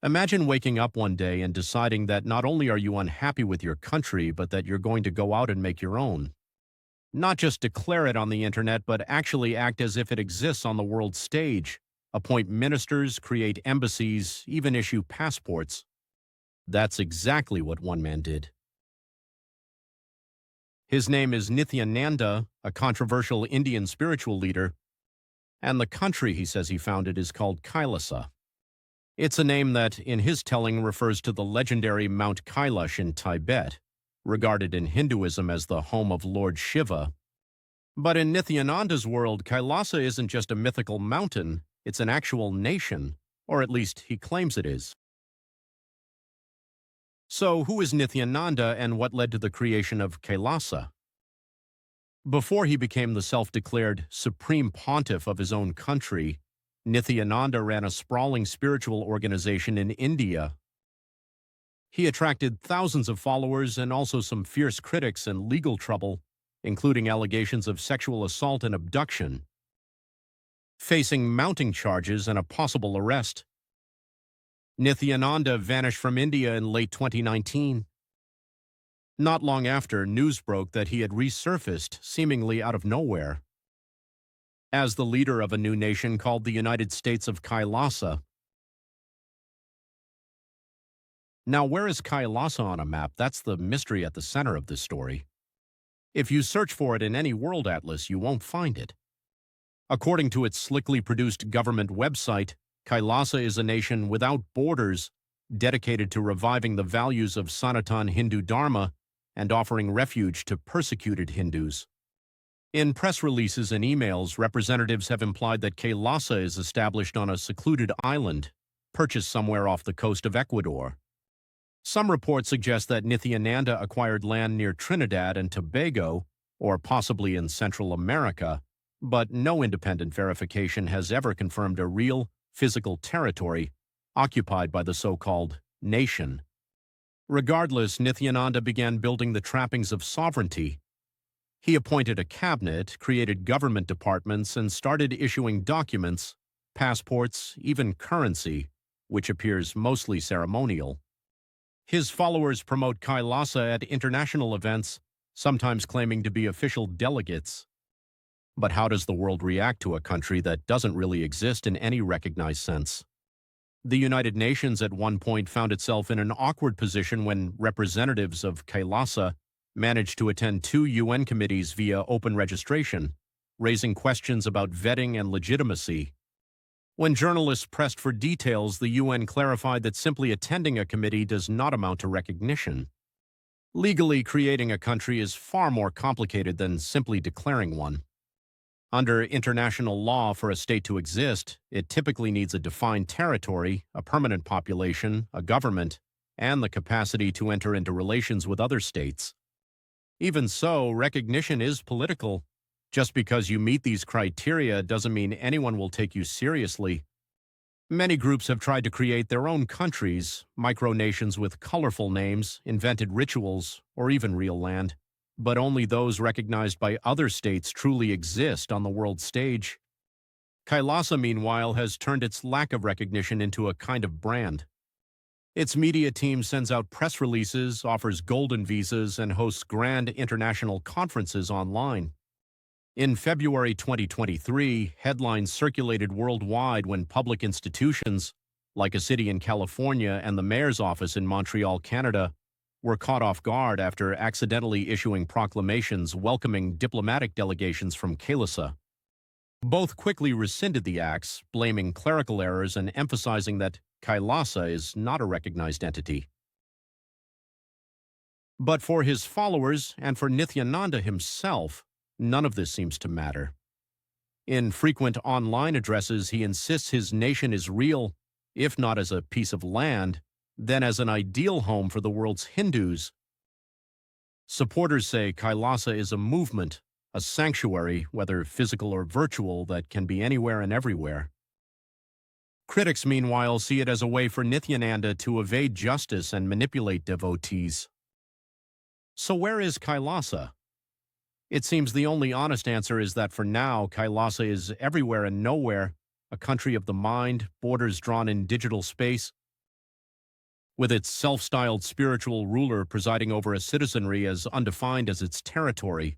Imagine waking up one day and deciding that not only are you unhappy with your country, but that you're going to go out and make your own. Not just declare it on the internet, but actually act as if it exists on the world stage. Appoint ministers, create embassies, even issue passports. That's exactly what one man did. His name is Nithyananda, a controversial Indian spiritual leader, and the country he says he founded is called Kailasa. It's a name that, in his telling, refers to the legendary Mount Kailash in Tibet, regarded in Hinduism as the home of Lord Shiva. But in Nithyananda's world, Kailasa isn't just a mythical mountain, it's an actual nation, or at least he claims it is. So, who is Nithyananda and what led to the creation of Kailasa? Before he became the self-declared supreme pontiff of his own country, Nithyananda ran a sprawling spiritual organization in India. He attracted thousands of followers and also some fierce critics and legal trouble, including allegations of sexual assault and abduction. Facing mounting charges and a possible arrest, Nithyananda vanished from India in late 2019. Not long after, news broke that he had resurfaced, seemingly out of nowhere, as the leader of a new nation called the United States of Kailasa. Now, where is Kailasa on a map? That's the mystery at the center of this story. If you search for it in any world atlas, you won't find it. According to its slickly produced government website, Kailasa is a nation without borders, dedicated to reviving the values of Sanatana Hindu Dharma and offering refuge to persecuted Hindus. In press releases and emails, representatives have implied that Kailasa is established on a secluded island, purchased somewhere off the coast of Ecuador. Some reports suggest that Nithyananda acquired land near Trinidad and Tobago, or possibly in Central America, but no independent verification has ever confirmed a real, physical territory occupied by the so-called nation. Regardless, Nithyananda began building the trappings of sovereignty. He appointed a cabinet, created government departments, and started issuing documents, passports, even currency, which appears mostly ceremonial. His followers promote Kailasa at international events, sometimes claiming to be official delegates. But how does the world react to a country that doesn't really exist in any recognized sense? The United Nations at one point found itself in an awkward position when representatives of Kailasa managed to attend 2 UN committees via open registration, raising questions about vetting and legitimacy. When journalists pressed for details, the UN clarified that simply attending a committee does not amount to recognition. Legally, creating a country is far more complicated than simply declaring one. Under international law, for a state to exist, it typically needs a defined territory, a permanent population, a government, and the capacity to enter into relations with other states. Even so, recognition is political. Just because you meet these criteria doesn't mean anyone will take you seriously. Many groups have tried to create their own countries, micronations with colorful names, invented rituals, or even real land. But only those recognized by other states truly exist on the world stage. Kailasa, meanwhile, has turned its lack of recognition into a kind of brand. Its media team sends out press releases, offers golden visas, and hosts grand international conferences online. In February 2023, headlines circulated worldwide when public institutions, like a city in California and the mayor's office in Montreal, Canada, were caught off guard after accidentally issuing proclamations welcoming diplomatic delegations from Kailasa. Both quickly rescinded the acts, blaming clerical errors and emphasizing that Kailasa is not a recognized entity. But for his followers and for Nithyananda himself, none of this seems to matter. In frequent online addresses, he insists his nation is real, if not as a piece of land, then as an ideal home for the world's Hindus. Supporters say Kailasa is a movement, a sanctuary, whether physical or virtual, that can be anywhere and everywhere. Critics, meanwhile, see it as a way for Nithyananda to evade justice and manipulate devotees. So where is Kailasa? It seems the only honest answer is that for now, Kailasa is everywhere and nowhere, a country of the mind, borders drawn in digital space, with its self-styled spiritual ruler presiding over a citizenry as undefined as its territory.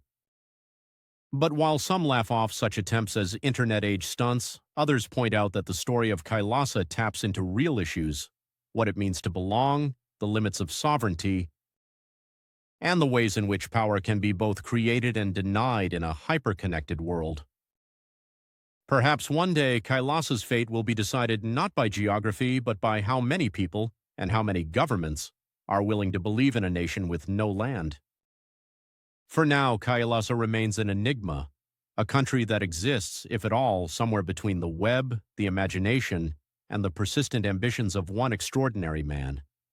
But while some laugh off such attempts as internet-age stunts, others point out that the story of Kailasa taps into real issues, what it means to belong, the limits of sovereignty, and the ways in which power can be both created and denied in a hyper-connected world. Perhaps one day Kailasa's fate will be decided not by geography, but by how many people and how many governments are willing to believe in a nation with no land. For now, Kailasa remains an enigma, a country that exists, if at all, somewhere between the web, the imagination, and the persistent ambitions of one extraordinary man.